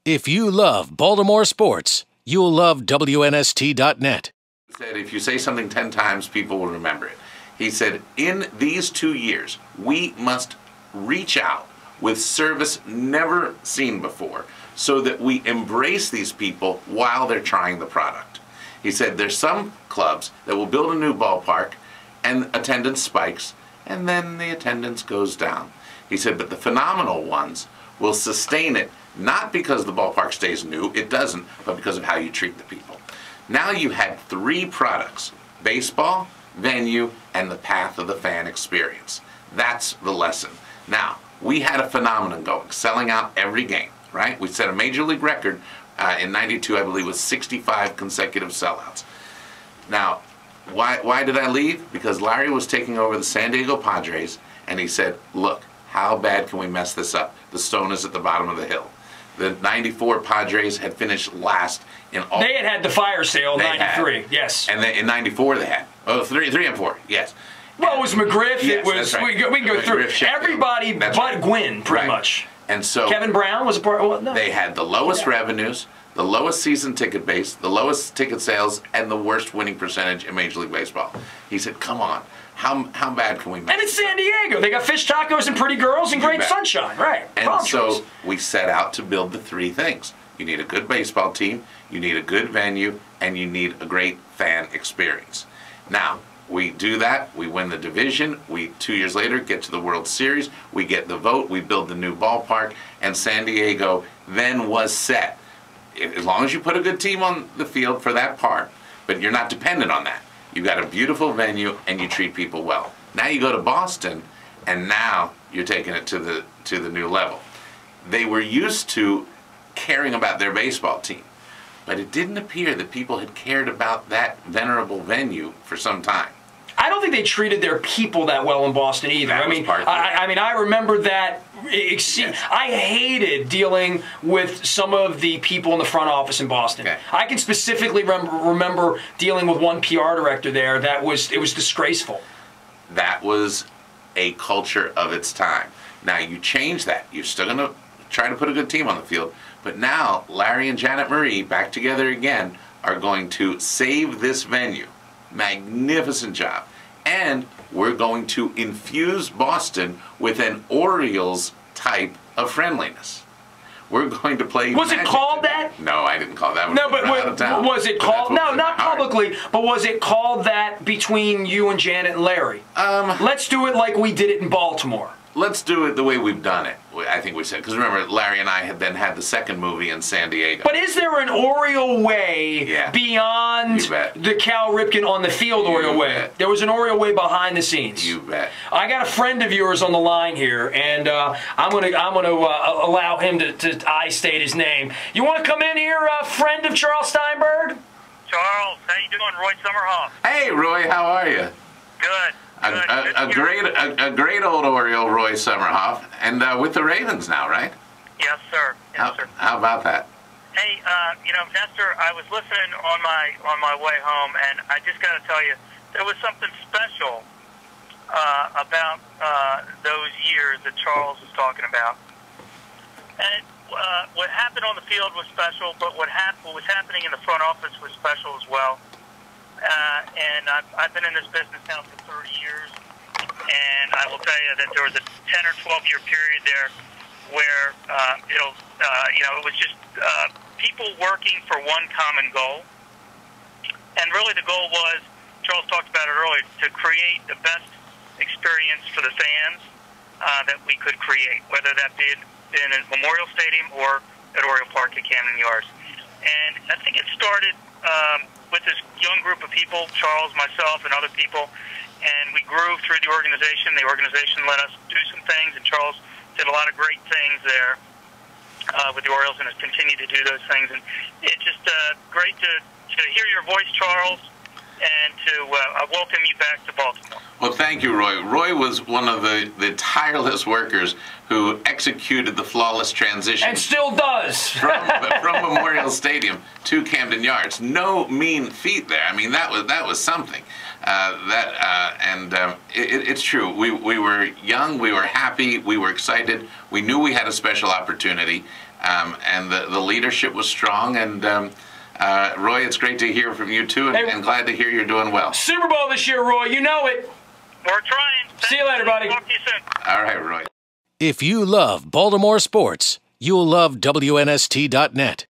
If you love Baltimore sports, you'll love WNST.net. He said if you say something 10 times, people will remember it. He said, in these 2 years, we must reach out with service never seen before so that we embrace these people while they're trying the product. He said there's some clubs that will build a new ballpark and attendance spikes and then the attendance goes down. He said, but the phenomenal ones will sustain it, not because the ballpark stays new, it doesn't, but because of how you treat the people. Now you had 3 products: baseball, venue, and the path of the fan experience. That's the lesson. Now, we had a phenomenon going, selling out every game, right? We set a major league record in '92, I believe, with 65 consecutive sellouts. Now, why did I leave? Because Larry was taking over the San Diego Padres, and he said, look, how bad can we mess this up? The stone is at the bottom of the hill. The '94 Padres had finished last in all. They had the fire sale in '93, yes. And then in '94 they had. Oh, 3 and 4, yes. Well, it was McGriff. Yes, it was. Right. We can go through everybody but right. Gwynn, pretty much. And so Kevin Brown was a part. Well, no. They had the lowest revenues, the lowest season ticket base, the lowest ticket sales, and the worst winning percentage in Major League Baseball. He said, "Come on, how bad can we make?" And it's San Diego. They got fish tacos and pretty girls and great sunshine, right? And so we set out to build the 3 things. You need a good baseball team, you need a good venue, and you need a great fan experience. Now, we do that, we win the division, we 2 years later get to the World Series, we get the vote, we build the new ballpark, and San Diego then was set. As long as you put a good team on the field for that part, but you're not dependent on that. You've got a beautiful venue and you treat people well. Now you go to Boston and now you're taking it to the new level. They were used to caring about their baseball team, but it didn't appear that people had cared about that venerable venue for some time. I don't think they treated their people that well in Boston either. I mean, I remember that. Yes. I hated dealing with some of the people in the front office in Boston. Okay. I can specifically remember dealing with one PR director there. It was disgraceful. That was a culture of its time. Now you change that. You're still going to try to put a good team on the field, but now Larry and Janet Marie, back together again, are going to save this venue. Magnificent job. And we're going to infuse Boston with an Orioles type of friendliness. We're going to play. Was it called that? No, I didn't call that. No, but was it called? No, not publicly. But was it called that between you and Janet and Larry? Let's do it like we did it in Baltimore. Let's do it the way we've done it, I think we said. Because remember, Larry and I had then had the second movie in San Diego. But is there an Oriole way beyond the Cal Ripken on the field Oriole way? There was an Oriole way behind the scenes. You bet. I got a friend of yours on the line here, and I'm gonna allow him to I-state his name. You want to come in here, friend of Charles Steinberg? Charles, how you doing? Roy Summerhoff. Hey, Roy, how are you? Good. A great old Oriole, Roy Summerhoff, and with the Ravens now, right? Yes, sir. Yes, sir. How about that? Hey, Nestor, I was listening on my way home, and I just got to tell you, there was something special about those years that Charles was talking about. And what happened on the field was special, but what was happening in the front office was special as well. And I've been in this business now for 30 years, and I will tell you that there was a 10 or 12-year period there where it was just people working for one common goal. And really the goal was, Charles talked about it earlier, to create the best experience for the fans that we could create, whether that be in a Memorial Stadium or at Oriole Park at Camden Yards. And I think it started with this young group of people, Charles, myself, and other people, and we grew through the organization. The organization let us do some things, and Charles did a lot of great things there with the Orioles and has continued to do those things. And it's just great to hear your voice, Charles, and to welcome you back to Baltimore. Well, thank you, Roy. Roy was one of the tireless workers who executed the flawless transition. And still does. from Memorial Stadium to Camden Yards. No mean feat there. I mean, that was something. It's true. We were young, we were happy, we were excited. We knew we had a special opportunity. and the leadership was strong. And Roy, it's great to hear from you too, and glad to hear you're doing well. Super Bowl this year, Roy. You know it. We're trying. See you later, buddy. Talk to you soon. All right, Roy. If you love Baltimore sports, you'll love WNST.net.